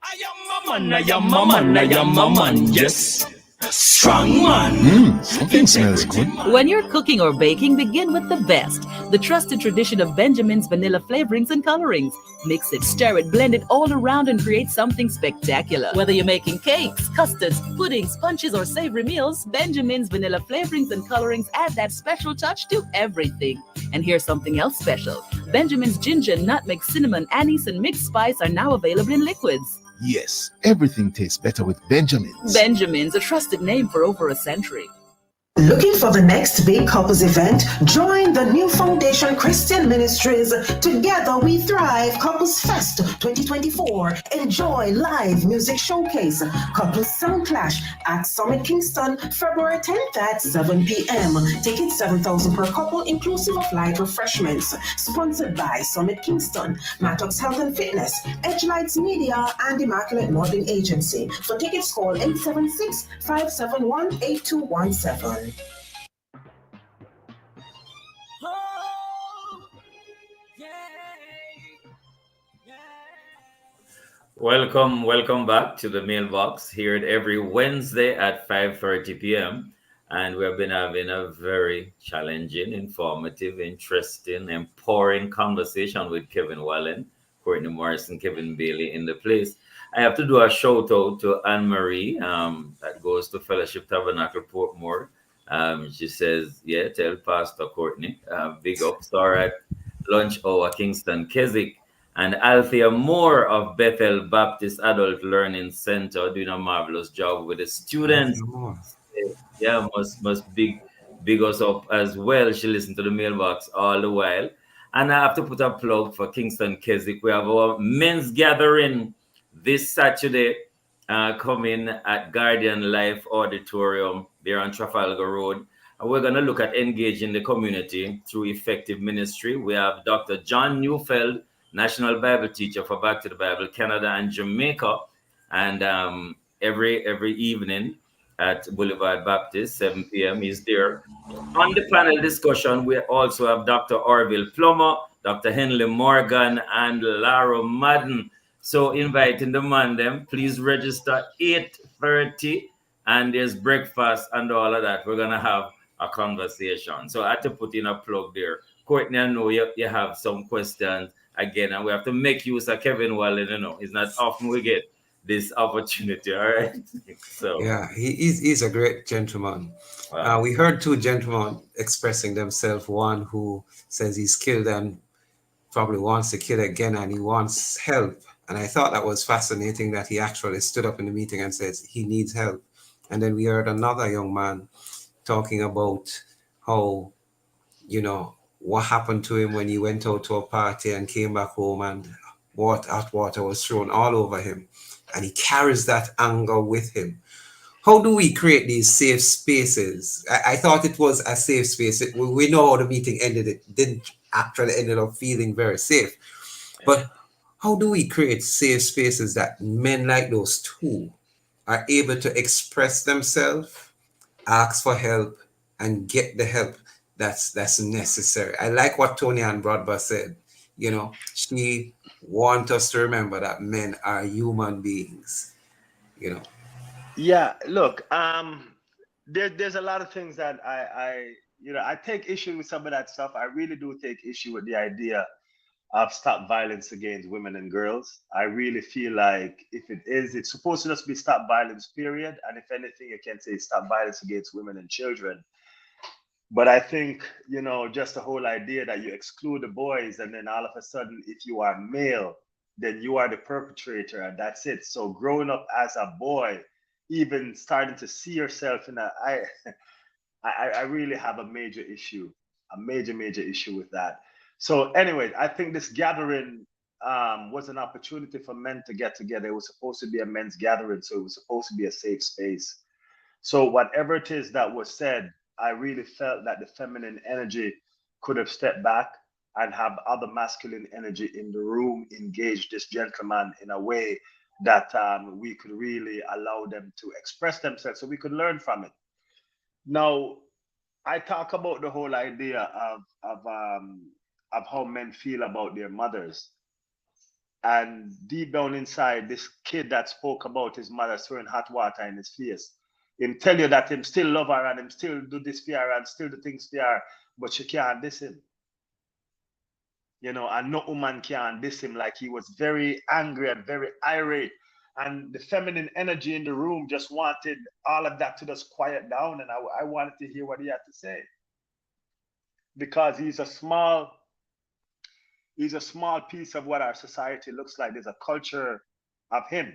S4: I am a man, I am a man, I am a man, yes. Strong man.
S7: Something smells good.
S8: When you're cooking or baking, begin with the best. The trusted tradition of Benjamin's vanilla flavorings and colorings. Mix it, stir it, blend it all around and create something spectacular. Whether you're making cakes, custards, puddings, punches, or savory meals, Benjamin's vanilla flavorings and colorings add that special touch to everything. And here's something else special. Benjamin's ginger, nutmeg, cinnamon, anise, and mixed spice are now available in liquids.
S7: Yes, everything tastes better with Benjamin's.
S8: Benjamin's, a trusted name for over a century.
S9: Looking for the next big couples event? Join the New Foundation Christian Ministries Together We Thrive Couples Fest 2024. Enjoy live music showcase, Couples Sound Clash at Summit Kingston, February 10th at 7 p.m. Tickets $7,000 per couple, inclusive of light refreshments. Sponsored by Summit Kingston, Mattox Health and Fitness, Edgelights Media, and Immaculate Modeling Agency. For tickets, call 876-571-8217.
S2: Welcome back to the mailbox here every Wednesday at 5:30 p.m. And we have been having a very challenging, informative, interesting, empowering conversation with Kevin Wallen, Courtney Morrison, Kevin Bailey in the place. I have to do a shout out to Anne Marie, that goes to Fellowship Tabernacle Portmore. She says, yeah, tell Pastor Courtney, big ups are at Lunch Hour Kingston Keswick. And Althea Moore of Bethel Baptist Adult Learning Center doing a marvelous job with the students. Yeah, must big us up as well. She listened to the mailbox all the while. And I have to put a plug for Kingston Keswick. We have our men's gathering this Saturday coming at Guardian Life Auditorium there on Trafalgar Road. And we're going to look at engaging the community through effective ministry. We have Dr. John Neufeld, National Bible Teacher for Back to the Bible Canada and Jamaica. And every evening at Boulevard Baptist, 7 p.m. he's there. On the panel discussion, we also have Dr. Orville Plummer, Dr. Henley Morgan, and Lara Madden. So inviting the man them, please register 8:30, and there's breakfast and all of that. We're gonna have a conversation. So I had to put in a plug there. Courtney, I know you have some questions again, and we have to make use of Kevin Wallen. It's not often we get this opportunity. All right. So
S1: yeah, he's a great gentleman.
S2: Wow.
S1: We heard two gentlemen expressing themselves. One who says he's killed and probably wants to kill again, and he wants help. And I thought that was fascinating that he actually stood up in the meeting and says he needs help. And then we heard another young man talking about how, what happened to him when he went out to a party and came back home and hot water was thrown all over him. And he carries that anger with him. How do we create these safe spaces? I thought it was a safe space. We know how the meeting ended. It didn't actually ended up feeling very safe. But how do we create safe spaces that men like those two are able to express themselves, ask for help, and get the help that's necessary? I like what Tony Ann Brodber said. She wants us to remember that men are human beings.
S3: Yeah, look, there's a lot of things that I take issue with some of that stuff. I really do take issue with the idea of stop violence against women and girls. I really feel like if it's supposed to just be stop violence, period. And if anything, you can say stop violence against women and children. But I think, just the whole idea that you exclude the boys and then all of a sudden, if you are male, then you are the perpetrator and that's it. So growing up as a boy, even starting to see yourself in I really have a major issue with that. So anyway, I think this gathering was an opportunity for men to get together. It was supposed to be a men's gathering, so it was supposed to be a safe space. So whatever it is that was said, I really felt that the feminine energy could have stepped back and have other masculine energy in the room engage this gentleman in a way that we could really allow them to express themselves so we could learn from it. Now, I talk about the whole idea of how men feel about their mothers. And deep down inside, this kid that spoke about his mother throwing hot water in his face, Him tell you that him still love her and him still do this for her and still do things for her, but she can't diss him. And no woman can diss him. Like, he was very angry and very irate. And the feminine energy in the room just wanted all of that to just quiet down. And I wanted to hear what he had to say. Because he's a small piece of what our society looks like. There's a culture of him.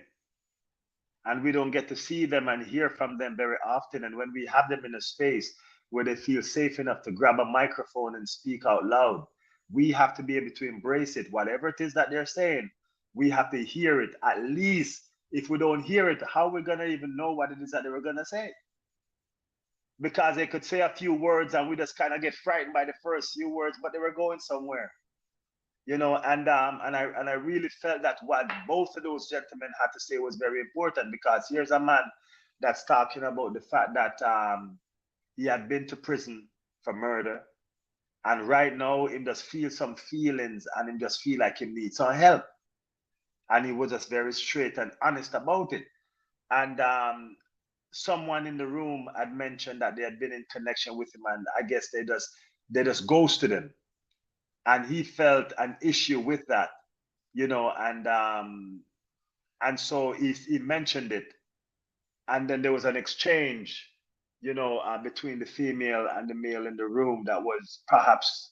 S3: And we don't get to see them and hear from them very often. And when we have them in a space where they feel safe enough to grab a microphone and speak out loud, we have to be able to embrace it. Whatever it is that they're saying, we have to hear it. At least if we don't hear it, how are we going to even know what it is that they were going to say? Because they could say a few words and we just kind of get frightened by the first few words, but they were going somewhere. And I really felt that what both of those gentlemen had to say was very important, because here's a man that's talking about the fact that he had been to prison for murder, and right now he just feel some feelings and he just feel like he needs some help, and he was just very straight and honest about it. And someone in the room had mentioned that they had been in connection with him, and I guess they just ghosted him. And he felt an issue with that, and so he mentioned it. And then there was an exchange, between the female and the male in the room that was perhaps,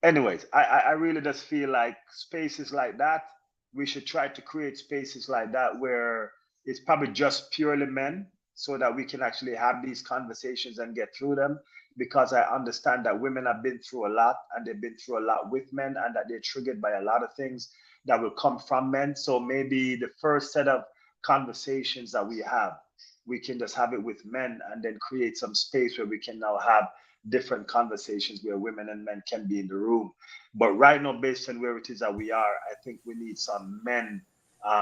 S3: anyways, I really just feel like spaces like that, we should try to create spaces like that where it's probably just purely men, so that we can actually have these conversations and get through them. Because I understand that women have been through a lot, and they've been through a lot with men, and that they're triggered by a lot of things that will come from men. So maybe the first set of conversations that we can just have it with men, and then create some space where we can now have different conversations where women and men can be in the room. But right now, based on where it is that we are, I think we need some men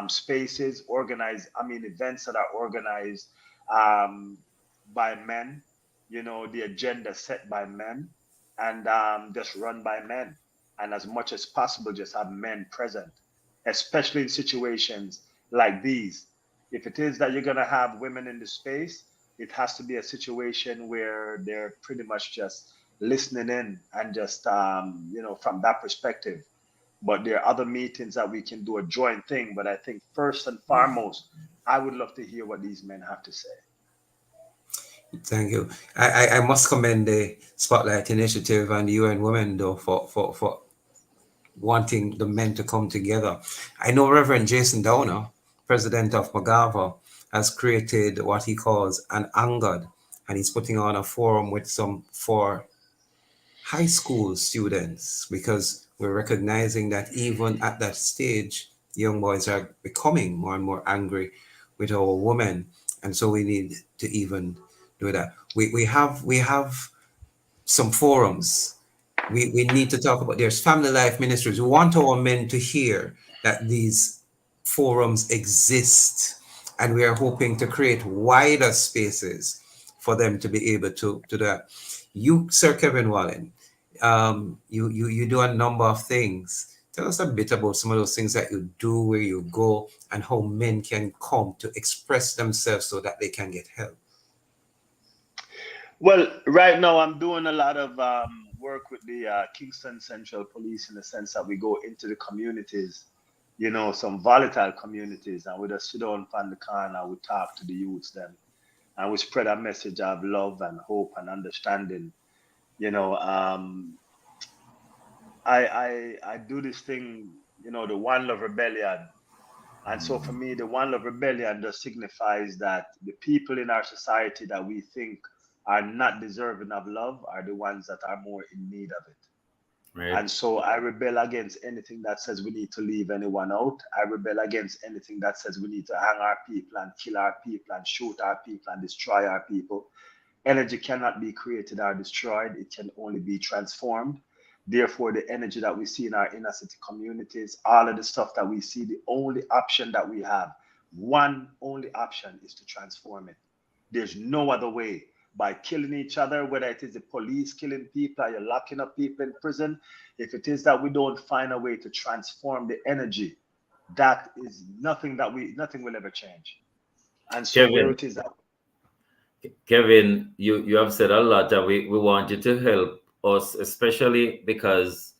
S3: spaces events that are organized by men, the agenda set by men, and just run by men. And as much as possible, just have men present, especially in situations like these. If it is that you're going to have women in the space, it has to be a situation where they're pretty much just listening in and just, from that perspective. But there are other meetings that we can do a joint thing. But I think first and foremost, I would love to hear what these men have to say.
S1: Thank you. I must commend the Spotlight Initiative and the UN Women, though, for wanting the men to come together. I know Reverend Jason Downer, president of Magava, has created what he calls an ANGAD, and he's putting on a forum with for high school students, because we're recognizing that even at that stage, young boys are becoming more and more angry with our women, and so we need to even do that. We have some forums. We need to talk about, there's family life ministries. We want our men to hear that these forums exist, and we are hoping to create wider spaces for them to be able to do that. You, Sir Kevin Wallen, you do a number of things. Tell us a bit about some of those things that you do, where you go, and how men can come to express themselves so that they can get help.
S3: Well, right now I'm doing a lot of work with the Kingston Central Police, in the sense that we go into the communities, some volatile communities, and we just sit down on the corner, we talk to the youths then, and we spread a message of love and hope and understanding. I do this thing, the One Love Rebellion. And so for me, the One Love Rebellion just signifies that the people in our society that we think are not deserving of love are the ones that are more in need of it. Right. And so I rebel against anything that says we need to leave anyone out. I rebel against anything that says we need to hang our people and kill our people and shoot our people and destroy our people. Energy cannot be created or destroyed. It can only be transformed. Therefore, the energy that we see in our inner city communities, all of the stuff that we see, the only option that we have, one only option, is to transform it. There's no other way. By killing each other, whether it is the police killing people or you're locking up people in prison, if it is that we don't find a way to transform the energy, that is nothing will ever change. And so where it is that
S2: Kevin, you have said a lot, and we want you to help us, especially because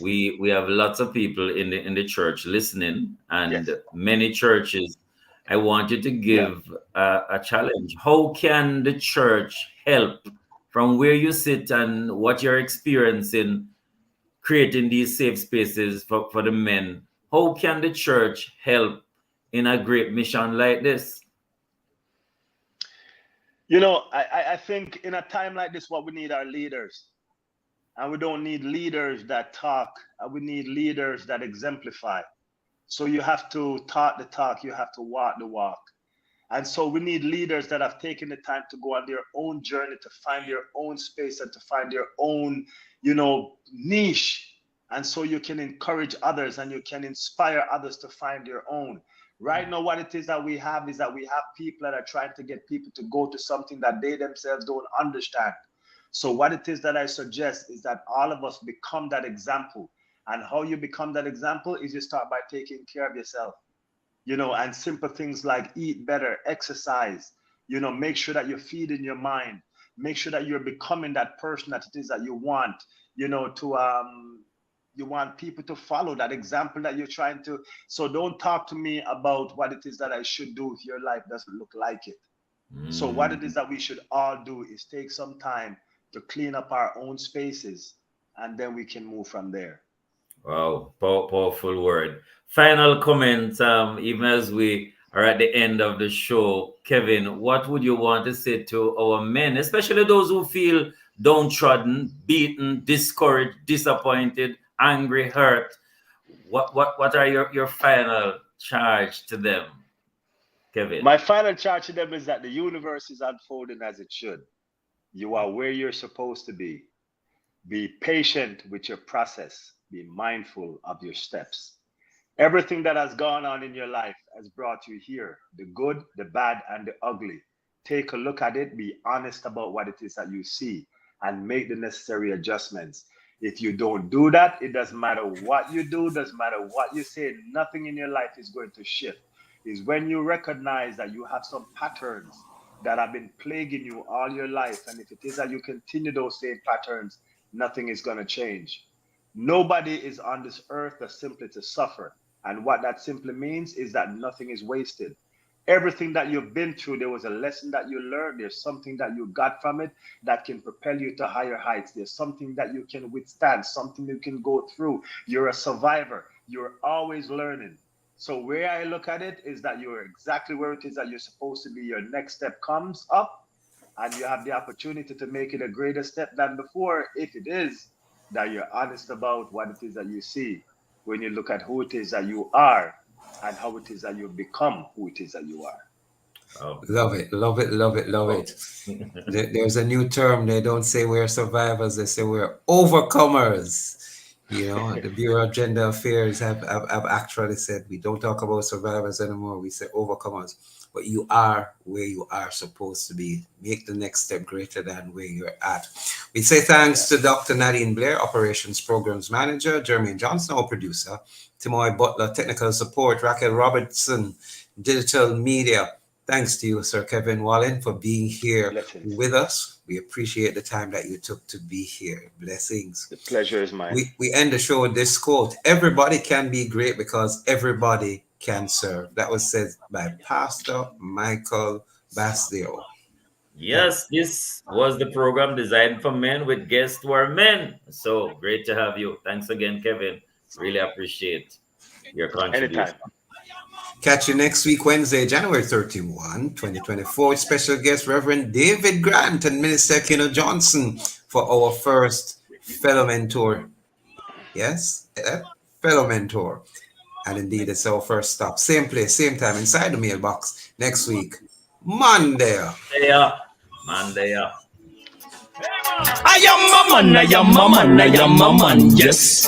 S2: we have lots of people in the church listening, and many churches. I want you to give a challenge. How can the church help from where you sit and what you're experiencing, creating these safe spaces for the men? How can the church help in a great mission like this?
S3: You know, I think in a time like this, what we need are leaders. And we don't need leaders that talk. We need leaders that exemplify. So you have to talk the talk, you have to walk the walk. And so we need leaders that have taken the time to go on their own journey, to find their own space and to find their own, niche. And so you can encourage others and you can inspire others to find their own. Right now, what it is that we have is that we have people that are trying to get people to go to something that they themselves don't understand. So what it is that I suggest is that all of us become that example. And how you become that example is you start by taking care of yourself, and simple things like eat better, exercise, make sure that you're feeding your mind, make sure that you're becoming that person that it is that you want, you want people to follow that example that you're trying to. So don't talk to me about what it is that I should do if your life doesn't look like it. So what it is that we should all do is take some time to clean up our own spaces, and then we can move from there.
S2: Wow, powerful word. Final comment, even as we are at the end of the show, Kevin, what would you want to say to our men, especially those who feel downtrodden, beaten, discouraged, disappointed, angry, hurt? What are your final charge to them, Kevin?
S3: My final charge to them is that the universe is unfolding as it should. You are where you're supposed to be. Be patient with your process. Be mindful of your steps. Everything that has gone on in your life has brought you here, the good, the bad, and the ugly. Take a look at it, be honest about what it is that you see, and make the necessary adjustments. If you don't do that, it doesn't matter what you do, doesn't matter what you say, nothing in your life is going to shift. It's when you recognize that you have some patterns that have been plaguing you all your life, and if it is that you continue those same patterns, nothing is going to change. Nobody is on this earth that's simply to suffer. And what that simply means is that nothing is wasted. Everything that you've been through, there was a lesson that you learned. There's something that you got from it that can propel you to higher heights. There's something that you can withstand, something you can go through. You're a survivor. You're always learning. So where I look at it is that you're exactly where it is that you're supposed to be. Your next step comes up and you have the opportunity to make it a greater step than before, if it is that you're honest about what it is that you see when you look at who it is that you are and how it is that you become who it is that you are.
S1: Oh. Love it, love it, love it, love it. There's a new term. They don't say we're survivors, they say we're overcomers. The Bureau of Gender Affairs have actually said we don't talk about survivors anymore. We say overcomers. But you are where you are supposed to be. Make the next step greater than where you're at. We say thanks to Dr. Nadine Blair, Operations Programs Manager, Jermaine Johnson, our producer, Timoy Butler, Technical Support, Raquel Robertson, Digital Media. Thanks to you, Sir Kevin Wallen, for being here with us. We appreciate the time that you took to be here. Blessings.
S3: The pleasure is mine.
S1: We end the show with this quote: everybody can be great because everybody can serve. That was said by Pastor Michael Basdeo.
S2: Yes, this was the program designed for men with guests who are men. So great to have you. Thanks again, Kevin. Really appreciate your contribution.
S3: Anytime.
S1: Catch you next week, Wednesday, January 31, 2024. Special guest, Reverend David Grant and Minister Keno Johnson for our first Fellow Mentor. Yes, Fellow Mentor. And indeed, it's our first stop. Same place, same time, inside the mailbox. Next week, Monday.
S2: Monday.
S4: I am a man, yes.